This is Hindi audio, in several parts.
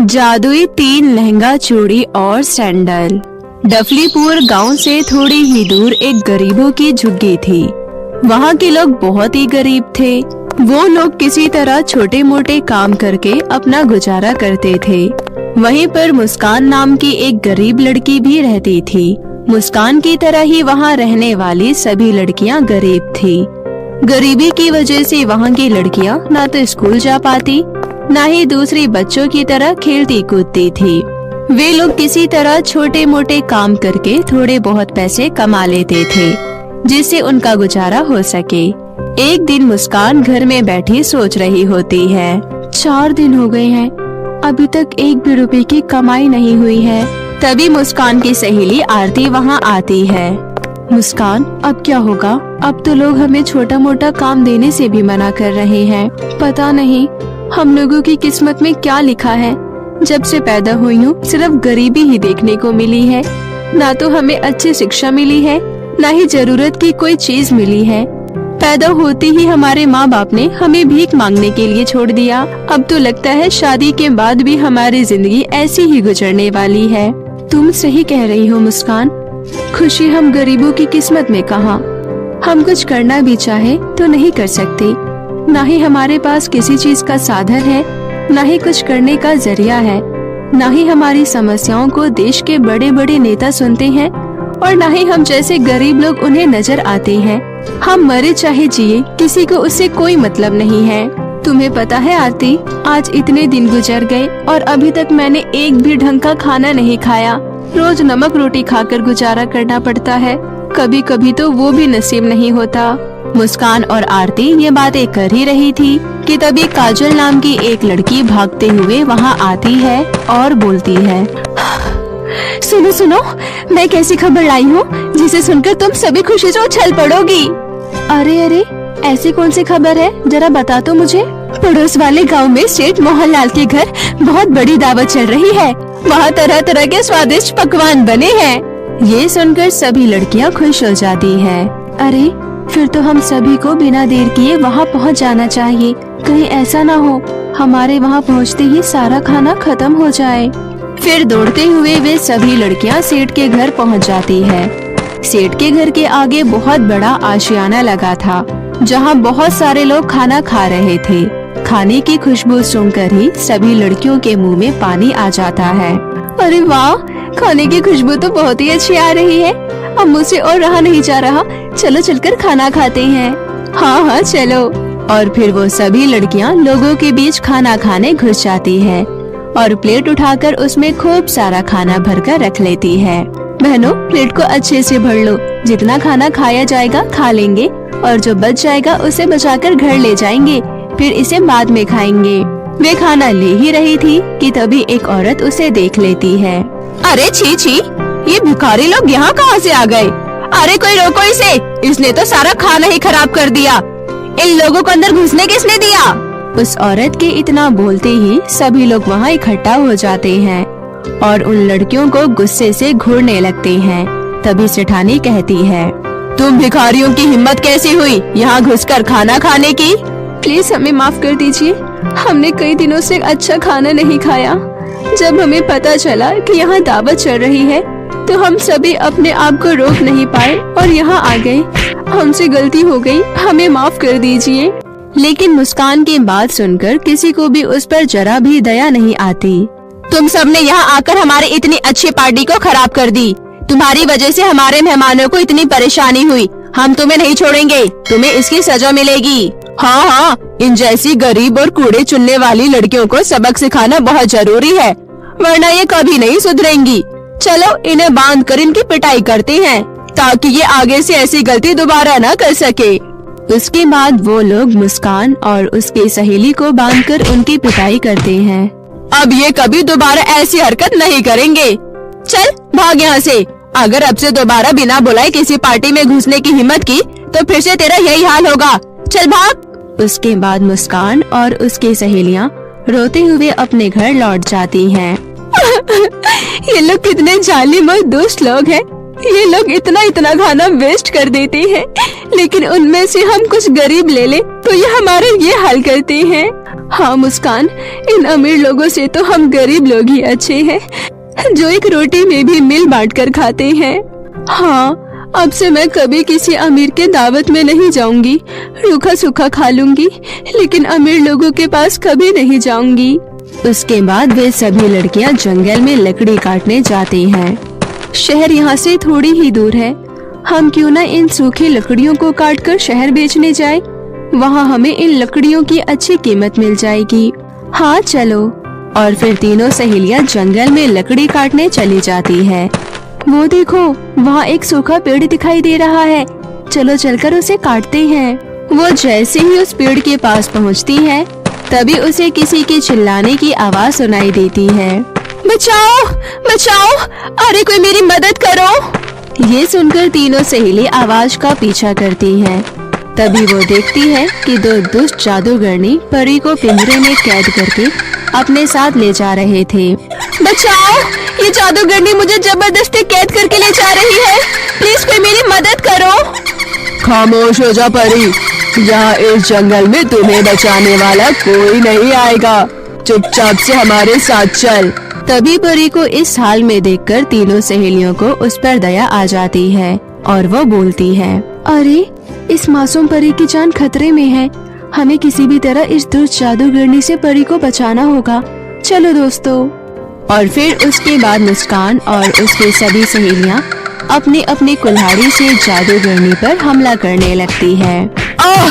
जादुई 3 लहंगा, चूड़ी और सैंडल। डफलीपुर गांव से थोड़ी ही दूर एक गरीबों की झुग्गी थी। वहाँ के लोग बहुत ही गरीब थे। वो लोग किसी तरह छोटे मोटे काम करके अपना गुजारा करते थे। वहीं पर मुस्कान नाम की एक गरीब लड़की भी रहती थी। मुस्कान की तरह ही वहाँ रहने वाली सभी लड़कियाँ गरीब थी। गरीबी की वजह से वहाँ की लड़कियाँ ना तो स्कूल जा पाती, ना ही दूसरी बच्चों की तरह खेलती कूदती थी। वे लोग किसी तरह छोटे मोटे काम करके थोड़े बहुत पैसे कमा लेते थे, जिससे उनका गुजारा हो सके। एक दिन मुस्कान घर में बैठी सोच रही होती है। 4 दिन हो गए हैं, अभी तक 1 भी रुपए की कमाई नहीं हुई है। तभी मुस्कान की सहेली आरती वहाँ आती है। मुस्कान, अब क्या होगा? अब तो लोग हमें छोटा मोटा काम देने से भी मना कर रहे हैं। पता नहीं हम लोगों की किस्मत में क्या लिखा है। जब से पैदा हुई हूँ सिर्फ गरीबी ही देखने को मिली है। ना तो हमें अच्छी शिक्षा मिली है, ना ही जरूरत की कोई चीज मिली है। पैदा होते ही हमारे माँ बाप ने हमें भीख मांगने के लिए छोड़ दिया। अब तो लगता है शादी के बाद भी हमारी जिंदगी ऐसी ही गुजरने वाली है। तुम सही कह रही हो मुस्कान, खुशी हम गरीबों की किस्मत में कहाँ। हम कुछ करना भी चाहे तो नहीं कर सकते। ना ही हमारे पास किसी चीज का साधन है, ना ही कुछ करने का जरिया है। ना ही हमारी समस्याओं को देश के बड़े बड़े नेता सुनते हैं, और ना ही हम जैसे गरीब लोग उन्हें नजर आते हैं। हम मरे चाहे जिए, किसी को उससे कोई मतलब नहीं है। तुम्हें पता है आरती, आज इतने दिन गुजर गए और अभी तक मैंने एक भी ढंग का खाना नहीं खाया। रोज नमक रोटी खाकर गुजारा करना पड़ता है। कभी कभी तो वो भी नसीब नहीं होता। मुस्कान और आरती ये बातें कर ही रही थी कि तभी काजल नाम की एक लड़की भागते हुए वहाँ आती है और बोलती है, सुनो सुनो, मैं एक ऐसी खबर लाई हूँ जिसे सुनकर तुम सभी खुशी से उछल पड़ोगी। अरे अरे, ऐसी कौन सी खबर है, जरा बता तो मुझे। पड़ोस वाले गांव में सेठ मोहनलाल के घर बहुत बड़ी दावत चल रही है। वहाँ तरह तरह के स्वादिष्ट पकवान बने हैं। ये सुनकर सभी लड़कियाँ खुश हो जाती हैं। अरे फिर तो हम सभी को बिना देर किए वहाँ पहुँच जाना चाहिए। कहीं ऐसा ना हो हमारे वहाँ पहुँचते ही सारा खाना खत्म हो जाए। फिर दौड़ते हुए वे सभी लड़कियाँ सेठ के घर पहुँच जाती है। सेठ के घर के आगे बहुत बड़ा आशियाना लगा था, जहाँ बहुत सारे लोग खाना खा रहे थे। खाने की खुशबू सुनकर ही सभी लड़कियों के मुंह में पानी आ जाता है। अरे वाह, खाने की खुशबू तो बहुत ही अच्छी आ रही है। अब मुझसे और रहा नहीं जा रहा, चलो चलकर खाना खाते हैं। हाँ हाँ चलो। और फिर वो सभी लड़कियाँ लोगों के बीच खाना खाने घुस जाती है और प्लेट उठाकर उसमें खूब सारा खाना भरकर रख लेती है। बहनों, प्लेट को अच्छे से भर लो। जितना खाना खाया जाएगा खा लेंगे, और जो बच जाएगा उसे बचाकर घर ले जाएंगे, फिर इसे बाद में खाएंगे। वे खाना ले ही रही थी कि तभी एक औरत उसे देख लेती है। अरे छी छी, ये भिखारी लोग यहाँ कहाँ से आ गए? अरे कोई रोको इसे, इसने तो सारा खाना ही खराब कर दिया। इन लोगों को अंदर घुसने किसने दिया? उस औरत के इतना बोलते ही सभी लोग वहाँ इकट्ठा हो जाते हैं और उन लड़कियों को गुस्से से घूरने लगते हैं। तभी सेठानी कहती है, तुम भिखारियों की हिम्मत कैसी हुई यहाँ घुसकर खाना खाने की? प्लीज हमें माफ कर दीजिए, हमने कई दिनों से अच्छा खाना नहीं खाया। जब हमें पता चला कि यहाँ दावत चल रही है तो हम सभी अपने आप को रोक नहीं पाए और यहाँ आ गए। हमसे गलती हो गई, हमें माफ कर दीजिए। लेकिन मुस्कान की बात सुनकर किसी को भी उस पर जरा भी दया नहीं आती। तुम सबने यहाँ आकर हमारी इतनी अच्छी पार्टी को खराब कर दी। तुम्हारी वजह से हमारे मेहमानों को इतनी परेशानी हुई। हम तुम्हें नहीं छोड़ेंगे, तुम्हें इसकी सजा मिलेगी। हाँ हाँ, इन जैसी गरीब और कूड़े चुनने वाली लड़कियों को सबक सिखाना बहुत जरूरी है, वरना ये कभी नहीं सुधरेंगी। चलो इन्हें बांध कर इनकी पिटाई करते हैं, ताकि ये आगे से ऐसी गलती दोबारा न कर सके। उसके बाद वो लोग मुस्कान और उसकी सहेली को बांधकर उनकी पिटाई करते हैं। अब ये कभी दोबारा ऐसी हरकत नहीं करेंगे। चल भाग यहाँ से। अगर अब से दोबारा बिना बुलाए किसी पार्टी में घुसने की हिम्मत की तो फिर से तेरा यही हाल होगा। चल भाग। उसके बाद मुस्कान और उसकी सहेलियाँ रोते हुए अपने घर लौट जाती हैं। ये लोग कितने जालिम और दुष्ट लोग हैं। ये लोग इतना इतना खाना वेस्ट कर देते हैं, लेकिन उनमें से हम कुछ गरीब ले ले तो ये हमारा ये हाल करते हैं। हाँ मुस्कान, इन अमीर लोगों से तो हम गरीब लोग ही अच्छे हैं, जो एक रोटी में भी मिल बांट कर खाते हैं। हाँ, अब से मैं कभी किसी अमीर के दावत में नहीं जाऊंगी, रूखा सूखा खा लूंगी, लेकिन अमीर लोगों के पास कभी नहीं जाऊंगी। उसके बाद वे सभी लड़कियां जंगल में लकड़ी काटने जाती हैं। शहर यहाँ से थोड़ी ही दूर है, हम क्यों ना इन सूखी लकड़ियों को काटकर शहर बेचने जाए, वहाँ हमें इन लकड़ियों की अच्छी कीमत मिल जाएगी। हाँ चलो। और फिर तीनों सहेलियां जंगल में लकड़ी काटने चली जाती है। वो देखो, वहाँ एक सूखा पेड़ दिखाई दे रहा है, चलो चलकर उसे काटते हैं। वो जैसे ही उस पेड़ के पास पहुँचती है, तभी उसे किसी के चिल्लाने की आवाज सुनाई देती है। बचाओ बचाओ, अरे कोई मेरी मदद करो। ये सुनकर तीनों सहेली आवाज का पीछा करती हैं। तभी वो देखती है कि दो दुष्ट जादूगरनी परी को पिंजरे में कैद करके अपने साथ ले जा रहे थे। बचाओ, ये जादूगरनी मुझे जबरदस्ती कैद करके ले जा रही है, प्लीज कोई मेरी मदद करो। खामोश हो जा परी, यहाँ इस जंगल में तुम्हें बचाने वाला कोई नहीं आएगा, चुपचाप से हमारे साथ चल। तभी परी को इस हाल में देखकर तीनों सहेलियों को उस पर दया आ जाती है और वो बोलती है, अरे इस मासूम परी की जान खतरे में है, हमें किसी भी तरह इस दुष्ट जादूगरनी से परी को बचाना होगा, चलो दोस्तों। और फिर उसके बाद मुस्कान और उसकी सभी सहेलियां अपने अपने कुल्हाड़ी से जादूगरनी पर हमला करने लगती है। आह,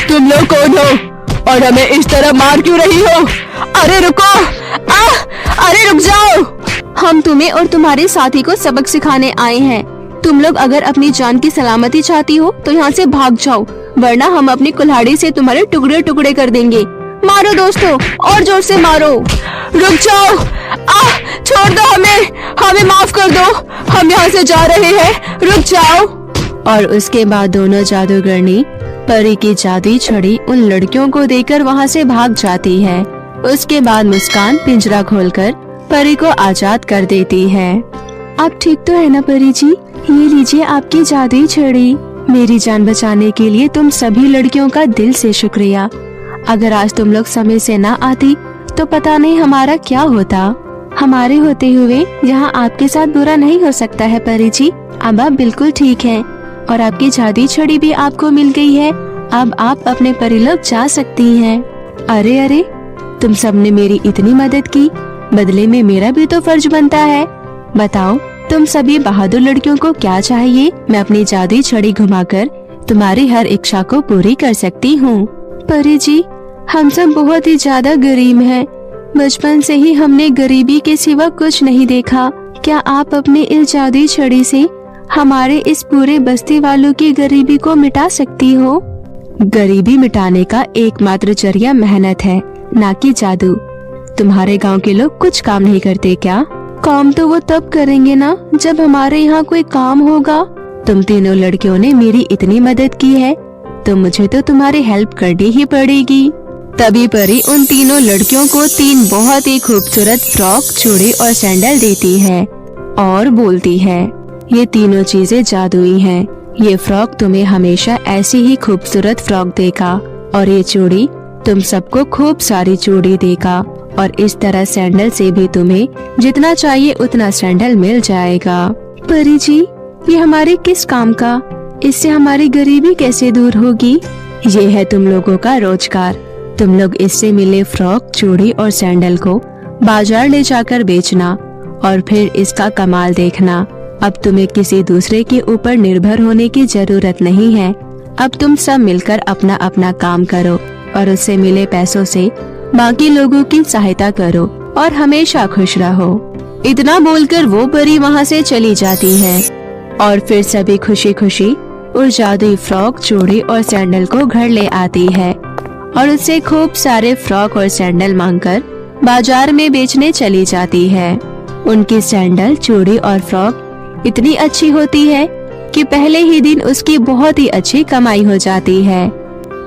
तुम लोग कौन हो और हमें इस तरह मार क्यों रही हो? अरे रुको, अरे रुक जाओ, हम तुम्हें और तुम्हारे साथी को सबक सिखाने आए हैं। तुम लोग अगर अपनी जान की सलामती चाहती हो तो यहाँ से भाग जाओ, वरना हम अपनी कुल्हाड़ी से तुम्हारे टुकड़े टुकड़े कर देंगे। मारो दोस्तों, और जोर से मारो। रुक जाओ, छोड़ दो हमें माफ कर दो, हम यहाँ से जा रहे हैं, रुक जाओ। और उसके बाद दोनों जादूगरनी परी की जादुई छड़ी उन लड़कियों को देकर वहाँ से भाग जाती है। उसके बाद मुस्कान पिंजरा खोलकर परी को आजाद कर देती है। आप ठीक तो है ना परी जी? ये लीजिए आपकी जादुई छड़ी। मेरी जान बचाने के लिए तुम सभी लड़कियों का दिल से शुक्रिया। अगर आज तुम लोग समय से ना आती तो पता नहीं हमारा क्या होता। हमारे होते हुए यहाँ आपके साथ बुरा नहीं हो सकता है परी जी। अब आप बिल्कुल ठीक हैं और आपकी जादुई छड़ी भी आपको मिल गई है। अब आप अपने परिलोक जा सकती हैं। अरे अरे, तुम सबने मेरी इतनी मदद की, बदले में मेरा भी तो फर्ज बनता है। बताओ तुम सभी बहादुर लड़कियों को क्या चाहिए? मैं अपनी जादुई छड़ी घुमाकर तुम्हारी हर इच्छा को पूरी कर सकती हूँ। परी जी, हम सब बहुत ही ज्यादा गरीब हैं। बचपन से ही हमने गरीबी के सिवा कुछ नहीं देखा। क्या आप अपने इस जादुई छड़ी से हमारे इस पूरे बस्ती वालों की गरीबी को मिटा सकती हो? गरीबी मिटाने का एकमात्र जरिया मेहनत है, ना कि जादू। तुम्हारे गांव के लोग कुछ काम नहीं करते क्या? काम तो वो तब करेंगे ना जब हमारे यहाँ कोई काम होगा। तुम तीनों लड़कियों ने मेरी इतनी मदद की है तो मुझे तो तुम्हारी हेल्प करनी ही पड़ेगी। तभी परी उन तीनों लड़कियों को 3 बहुत ही खूबसूरत फ्रॉक, चूड़ी और सैंडल देती है और बोलती है, ये तीनों चीजें जादुई हैं। ये फ्रॉक तुम्हें हमेशा ऐसी ही खूबसूरत फ्रॉक देगा और ये चूड़ी तुम सबको खूब सारी चूड़ी देगा और इस तरह सैंडल से भी तुम्हें जितना चाहिए उतना सैंडल मिल जाएगा। परी जी, ये हमारे किस काम का? इससे हमारी गरीबी कैसे दूर होगी? ये है तुम लोगों का रोजगार। तुम लोग इससे मिले फ्रॉक, चूड़ी और सैंडल को बाजार ले जाकर बेचना और फिर इसका कमाल देखना। अब तुम्हें किसी दूसरे के ऊपर निर्भर होने की जरूरत नहीं है। अब तुम सब मिलकर अपना अपना काम करो और उससे मिले पैसों से बाकी लोगों की सहायता करो और हमेशा खुश रहो। इतना बोलकर वो परी वहाँ से चली जाती है और फिर सभी खुशी खुशी उस जादुई फ्रॉक, चूड़ी और सैंडल को घर ले आती है और उससे खूब सारे फ्रॉक और सैंडल मांगकर बाजार में बेचने चली जाती है। उनकी सैंडल, चूड़ी और फ्रॉक इतनी अच्छी होती है कि पहले ही दिन उसकी बहुत ही अच्छी कमाई हो जाती है।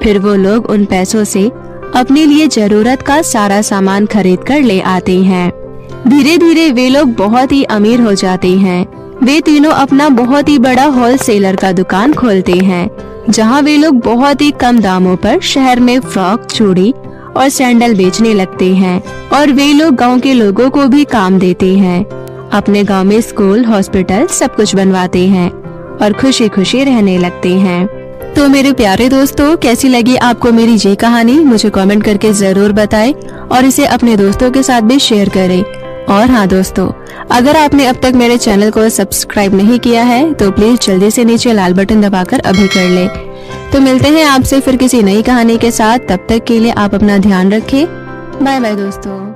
फिर वो लोग उन पैसों से अपने लिए जरूरत का सारा सामान खरीद कर ले आते हैं। धीरे धीरे वे लोग बहुत ही अमीर हो जाते हैं। वे तीनों अपना बहुत ही बड़ा होलसेलर का दुकान खोलते हैं, जहां वे लोग बहुत ही कम दामों पर शहर में फ्रॉक, चूड़ी और सैंडल बेचने लगते हैं और वे लोग गांव के लोगों को भी काम देते हैं। अपने गांव में स्कूल, हॉस्पिटल सब कुछ बनवाते हैं और खुशी खुशी रहने लगते हैं। तो मेरे प्यारे दोस्तों, कैसी लगी आपको मेरी ये कहानी? मुझे कमेंट करके जरूर बताएं और इसे अपने दोस्तों के साथ भी शेयर करें। और हाँ दोस्तों, अगर आपने अब तक मेरे चैनल को सब्सक्राइब नहीं किया है तो प्लीज जल्दी से नीचे लाल बटन दबाकर अभी कर ले। तो मिलते हैं आपसे फिर किसी नई कहानी के साथ। तब तक के लिए आप अपना ध्यान रखें। बाय बाय दोस्तों।